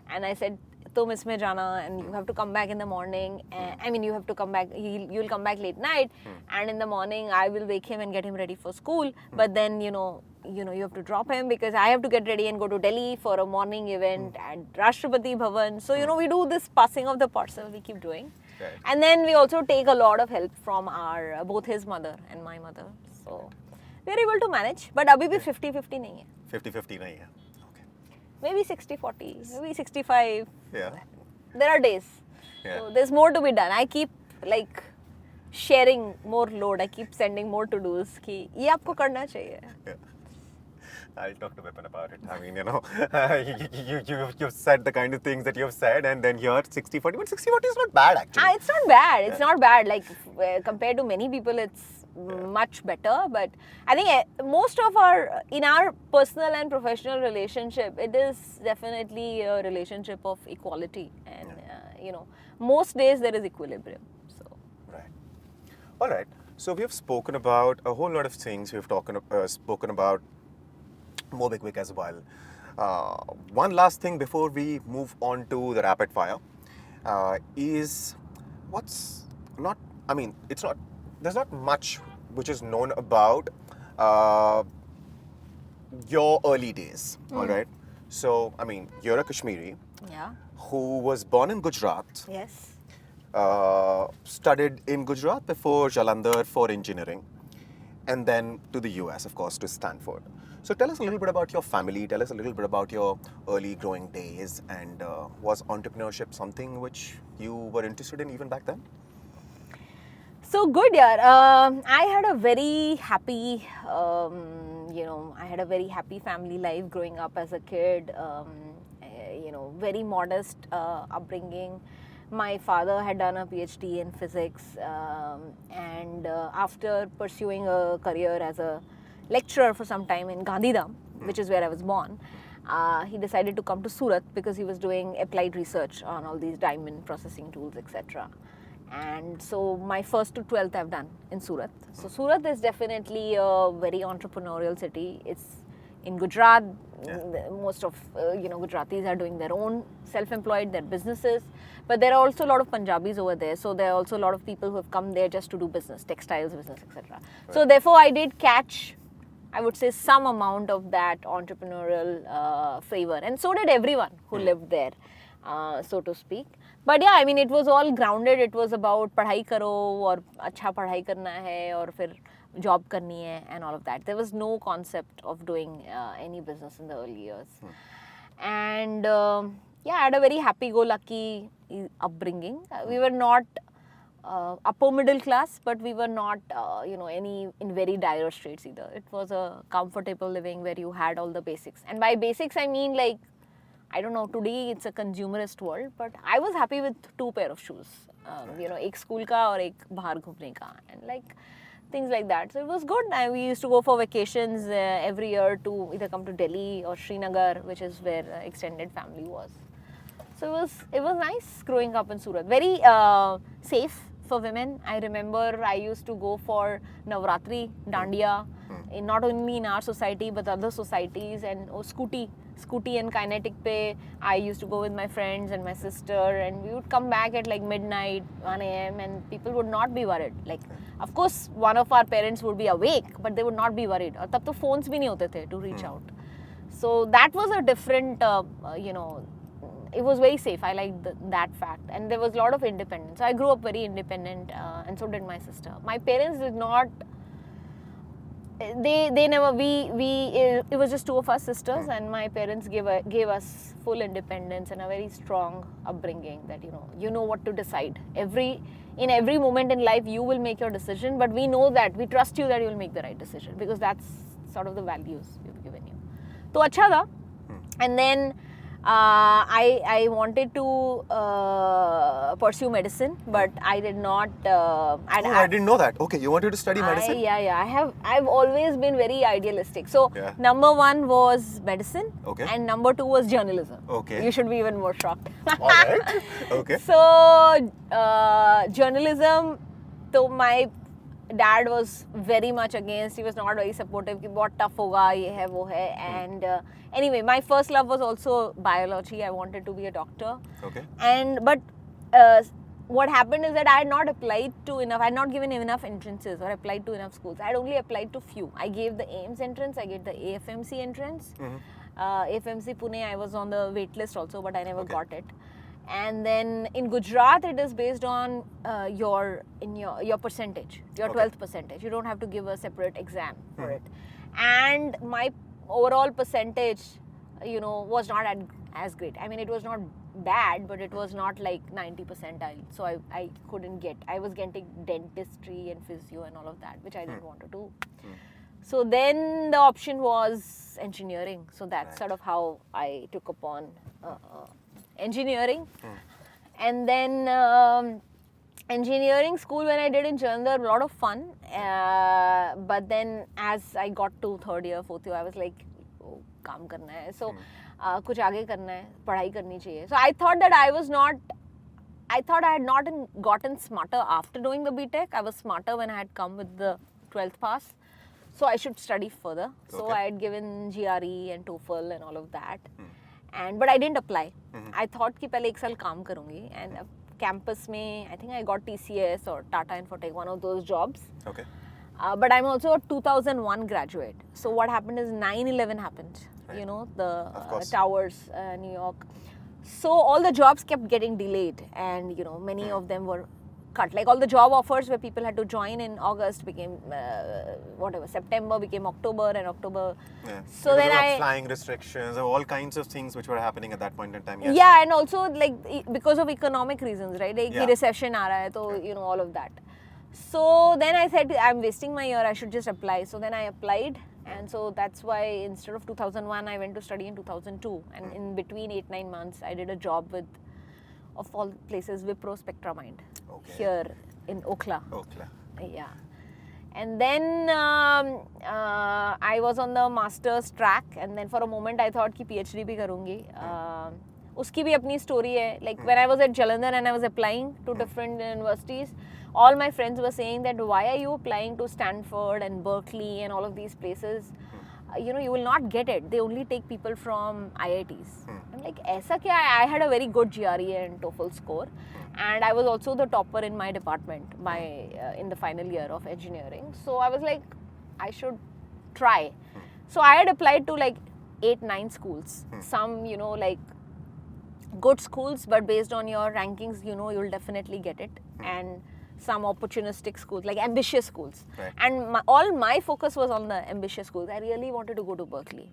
and I said, तुम इसमें जाना, and you have to come back in the morning. You have to come back. You'll come back late night, and in the morning I will wake him and get him ready for school. But then you have to drop him because I have to get ready and go to Delhi for a morning event at Rashtrapati Bhavan. So we do this passing of the parcel. We keep doing, and then we also take a lot of help from our both his mother and my mother. So we are able to manage. But अभी भी 50-50 नहीं है. 50-50 नहीं है. Maybe 60-40, maybe 65. Yeah. There are days. Yeah. So there's more to be done. I keep sharing more load. I keep sending more to-dos कि ये आपको करना चाहिए. Yeah. I'll talk to Vipin about it. I mean, you've said the kind of things that you've said, and then here 60-40, but 60-40 is not bad actually. It's not bad. It's not bad. Like compared to many people, it's much better. But I think in our personal and professional relationship, it is definitely a relationship of equality, and most days there is equilibrium. So. Right. All right. So we have spoken about a whole lot of things. We have spoken about Mobikwik as well. One last thing before we move on to the rapid fire is there's not much which is known about your early days, all right? So, you're a Kashmiri who was born in Gujarat. Yes. Studied in Gujarat before Jalandhar for engineering, and then to the US, of course, to Stanford. So tell us a little bit about your family, tell us a little bit about your early growing days, and was entrepreneurship something which you were interested in even back then? So good, yeah. I had a very happy, family life growing up as a kid. Very modest upbringing. My father had done a PhD in physics, and after pursuing a career as a lecturer for some time in Gandhidham, which is where I was born, he decided to come to Surat because he was doing applied research on all these diamond processing tools, etc. And so my 1st to 12th I've done in Surat. So Surat is definitely a very entrepreneurial city. It's in Gujarat. Most of Gujaratis are doing their own self-employed, their businesses, but there are also a lot of Punjabis over there. So there are also a lot of people who have come there just to do business, textiles business, etc. Right. So therefore I did catch, I would say, some amount of that entrepreneurial flavor, and so did everyone who lived there, so to speak. But yeah, it was all grounded. It was about पढ़ाई करो और अच्छा पढ़ाई करना है और फिर job करनी है and all of that. There was no concept of doing any business in the early years. And I had a very happy-go-lucky upbringing. We were not upper middle class, but we were not, any in very dire straits either. It was a comfortable living where you had all the basics. And by basics, I mean like, I don't know, today it's a consumerist world, but I was happy with 2 pair of shoes. एक school का और एक बाहर घूमने का, and like things like that. So it was good. We used to go for vacations every year to either come to Delhi or Srinagar, which is where extended family was. So it was nice growing up in Surat. Very safe for women. I remember I used to go for Navratri, Dandiya, not only in our society but other societies, and Scooty and Kinetic Pay. I used to go with my friends and my sister, and we would come back at like midnight, 1 a.m. and people would not be worried. Like, of course, one of our parents would be awake, but they would not be worried. और तब तो phones भी नहीं होते थे to reach out. So that was a different, it was very safe. I liked that fact, and there was a lot of independence. So I grew up very independent, and so did my sister. My parents did not. They never. It was just 2 of us sisters, and my parents gave us full independence and a very strong upbringing. That you know what to decide. In every moment in life, you will make your decision, but we know that we trust you that you will make the right decision, because that's sort of the values we've given you. So अच्छा था, and then. I wanted to pursue medicine, but I did not. I didn't know that. Okay, you wanted to study medicine? I've always been very idealistic. So number 1 was medicine, and number 2 was journalism. Okay. You should be even more shocked. All right. Okay. So journalism, so my dad was very much against. He was not very supportive. कि बहुत tough होगा, ये है वो है. And anyway, my first love was also biology. I wanted to be a doctor. Okay. But what happened is that I had not applied to enough. I had not given enough entrances or applied to enough schools. I had only applied to few. I gave the AIMS entrance. I gave the AFMC entrance. AFMC Pune, I was on the wait list also, but I never got it. And then in Gujarat, it is based on your percentage, your 12th percentage. You don't have to give a separate exam for it. And my overall percentage, was not as great. I mean, it was not bad, but it was not like 90 percentile. So I couldn't get. I was getting dentistry and physio and all of that, which I didn't want to do. So then the option was engineering. So that's sort of how I took upon engineering. And then engineering school, when I did in Jalandhar, a lot of fun. But then as I got to 3rd year, 4th year, I was like, oh, काम करना है. So कुछ आगे करना है, पढ़ाई करनी चाहिए. So I thought that I had not gotten smarter after doing the BTech. I was smarter when I had come with the 12th pass. So I should study further. So I had given GRE and TOEFL and all of that. But I didn't apply. I thought कि पहले 1 साल काम करूँगी, and campus में I think I got TCS or Tata Infotech, one of those jobs. Okay. But I'm also a 2001 graduate. So what happened is 9/11 happened. Right. The towers, New York. So all the jobs kept getting delayed, and many of them were cut. Like all the job offers where people had to join in August became September became October, and October. Yeah. So because then of flying restrictions, all kinds of things which were happening at that point in time. Yes. Yeah, and also like because of economic reasons, right? Like recession aa raha hai, so all of that. So then I said, I'm wasting my year, I should just apply. So then I applied, and so that's why instead of 2001, I went to study in 2002. And in between 8-9 months, I did a job with, of all places, Wipro Spectramind here in Okhla. Yeah. And then I was on the master's track, and then for a moment I thought कि PhD भी करूँगी. उसकी भी अपनी story है. Like when I was at Jalandhar and I was applying to different universities, all my friends were saying that why are you applying to Stanford and Berkeley and all of these places? You will not get it. They only take people from IITs. I'm like, ऐसा क्या? I had a very good GRE and TOEFL score, and I was also the topper in my department in the final year of engineering. So I was like, I should try. So I had applied to like 8-9 schools. Some, like good schools, but based on your rankings, you'll definitely get it. And some opportunistic schools, like ambitious schools. Right. And all my focus was on the ambitious schools. I really wanted to go to Berkeley.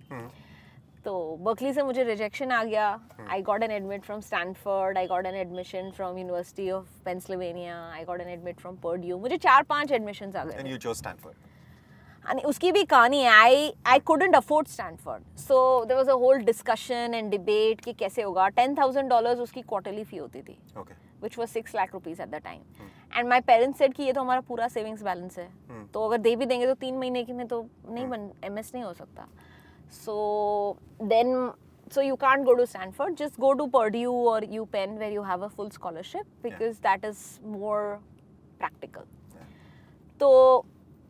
तो Berkeley से मुझे rejection आ गया. I got an admit from Stanford, I got an admission from University of Pennsylvania, I got an admit from Purdue. मुझे 4-5 admissions आ गए. And you chose Stanford. And उसकी भी कहानी है. I couldn't afford Stanford, so there was a whole discussion and debate कि कैसे होगा. $10,000 उसकी quarterly fee होती थी. Okay. Which was 6 lakh rupees at the time. And my parents said कि ये तो हमारा पूरा savings balance है. तो अगर दे भी देंगे तो 3 महीने की में तो नहीं MS नहीं हो सकता. So then, so you can't go to Stanford, just go to Purdue or UPenn where you have a full scholarship because that is more practical. So,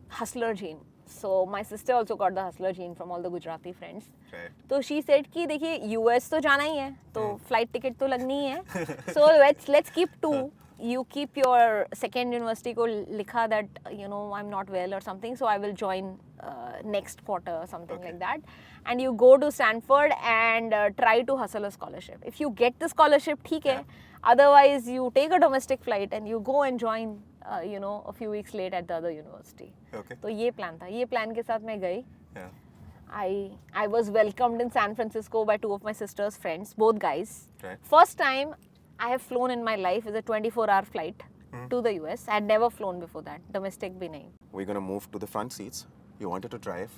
hustler gene. So my sister also got the hustler gene from all the Gujarati friends. Right. So she said कि देखिए US तो जाना ही है, तो flight ticket तो लगनी ही है. So let's keep 2. You keep your second university को लिखा that I'm not well or something, so I will join next quarter or something like that. And you go to Stanford and try to hustle a scholarship. If you get the scholarship, ठीक है. Otherwise, you take a domestic flight and you go and join, a few weeks late at the other university. Okay. तो ये plan था. ये plan के साथ मैं गई. Yeah. I was welcomed in San Francisco by 2 of my sister's friends, both guys. Right. First time I have flown in my life is a 24-hour flight to the US. I had never flown before that. Domestic bhi nahi. We're going to move to the front seats. You wanted to drive.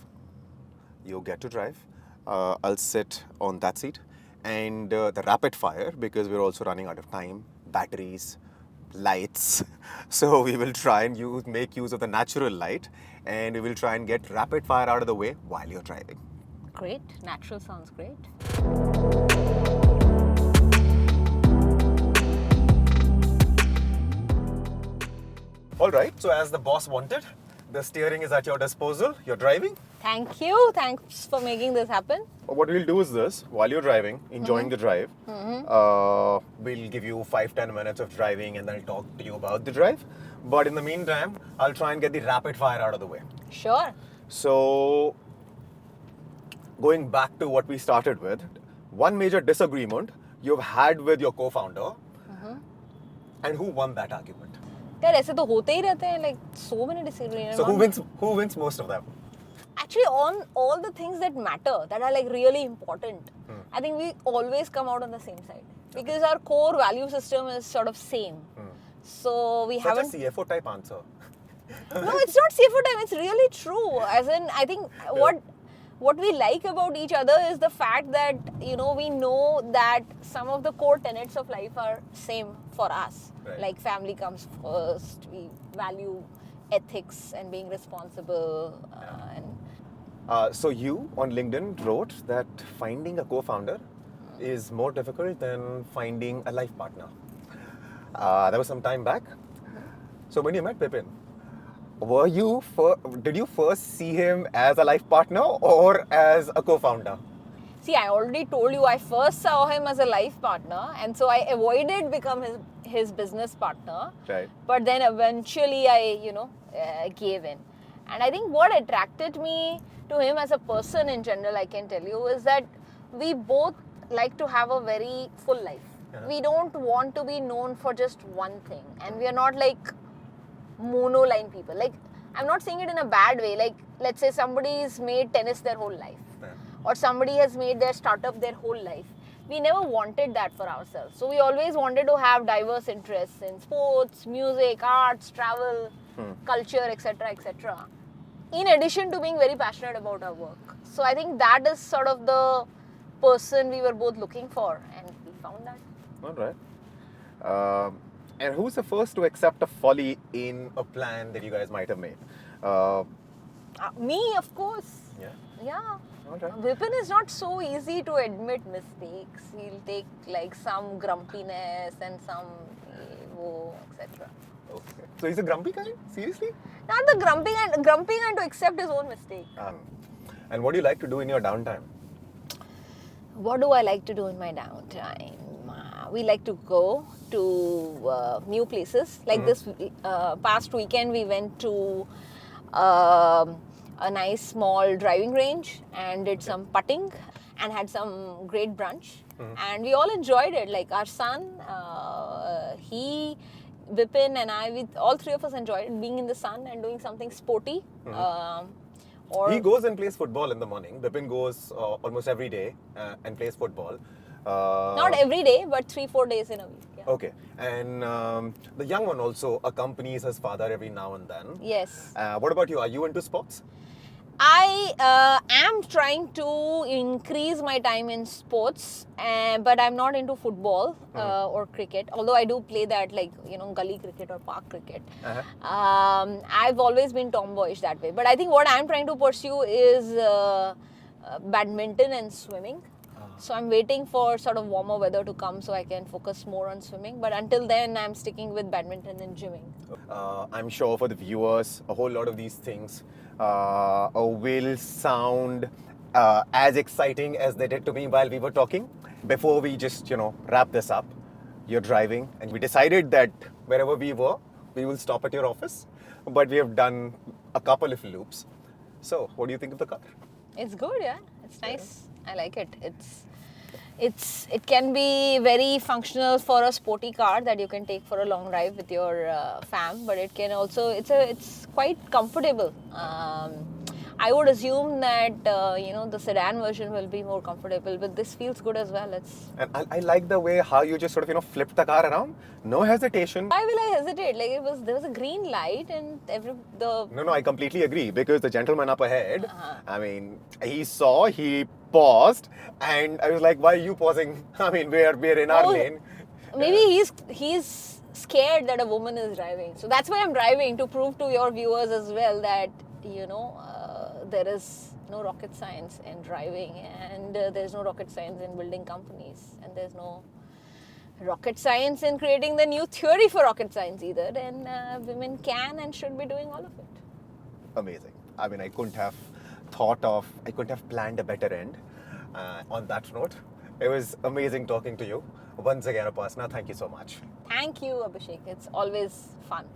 You get to drive. I'll sit on that seat. And the rapid fire, because we're also running out of time, batteries, lights. So we will try and make use of the natural light. And we will try and get rapid fire out of the way while you're driving. Great. Natural sounds great. All right. So as the boss wanted, the steering is at your disposal. You're driving. Thank you. Thanks for making this happen. What we'll do is this, while you're driving, enjoying the drive, we'll give you 5-10 minutes of driving and then I'll talk to you about the drive. But in the meantime, I'll try and get the rapid fire out of the way. Sure. So, going back to what we started with, one major disagreement you've had with your co-founder, and who won that argument? यार ऐसे तो होते ही रहते हैं, like so many disagreements. So who wins most of them? Actually, on all the things that matter, that are like really important, I think we always come out on the same side because our core value system is sort of same. So we haven't. Such a CFO type answer. No, it's not CFO time. It's really true. As in, I think what we like about each other is the fact that we know that some of the core tenets of life are same for us. Right. Like family comes first. We value ethics and being responsible. So you on LinkedIn wrote that finding a co-founder is more difficult than finding a life partner. That was some time back. So when you met Pipin, did you first see him as a life partner or as a co-founder? See, I already told you I first saw him as a life partner, and so I avoided becoming his business partner. Right. But then eventually I, gave in. And I think what attracted me to him as a person in general, I can tell you, is that we both like to have a very full life. Yeah. We don't want to be known for just one thing, and we are not like monoline people. Like, I'm not saying it in a bad way. Like, let's say somebody's made tennis their whole life. Yeah. Or somebody has made their startup their whole life. We never wanted that for ourselves. So we always wanted to have diverse interests in sports, music, arts, travel, culture, etc., etc. In addition to being very passionate about our work. So I think that is sort of the person we were both looking for, and we found that. All right. And who's the first to accept a folly in a plan that you guys might have made? Me, of course. Yeah. Yeah. Okay. Vipin is not so easy to admit mistakes. He'll take like some grumpiness and some etc. Okay. So he's a grumpy kind? Seriously? Not the grumpy kind to accept his own mistake. And what do you like to do in your downtime? What do I like to do in my downtime? We like to go to new places. Like this past weekend, we went to a nice small driving range and did some putting and had some great brunch. And we all enjoyed it. Like our son, Vipin and I, all three of us enjoyed it, being in the sun and doing something sporty. Or He goes and plays football in the morning. Bipin goes almost every day and plays football. not every day, but 3-4 days in a week. Yeah. Okay. And the young one also accompanies his father every now and then. Yes. What about you? Are you into sports? I am trying to increase my time in sports, but I'm not into football or cricket. Although I do play that, like, gully cricket or park cricket. I've always been tomboyish that way. But I think what I'm trying to pursue is badminton and swimming. So I'm waiting for sort of warmer weather to come so I can focus more on swimming. But until then, I'm sticking with badminton and gymming. I'm sure for the viewers, a whole lot of these things will sound as exciting as they did to me while we were talking. Before we just, wrap this up, you're driving, and we decided that wherever we were, we will stop at your office. But we have done a couple of loops. So, what do you think of the car? It's good, yeah. It's nice. I like it. It can be very functional for a sporty car that you can take for a long drive with your fam, but it can also it's quite comfortable. I would assume that the sedan version will be more comfortable, but this feels good as well. And I like the way how you just sort of flipped the car around. No hesitation. Why will I hesitate? Like there was a green light and No, I completely agree, because the gentleman up ahead, I mean, he paused, and I was like, why are you pausing? I mean, we're in our lane. Maybe he's scared that a woman is driving. So that's why I'm driving, to prove to your viewers as well that there is no rocket science in driving, and there's no rocket science in building companies, and there's no rocket science in creating the new theory for rocket science either. And women can and should be doing all of it. Amazing. I mean, I couldn't have planned a better end. On that note, it was amazing talking to you. Once again, Upasana, thank you so much. Thank you, Abhishek. It's always fun.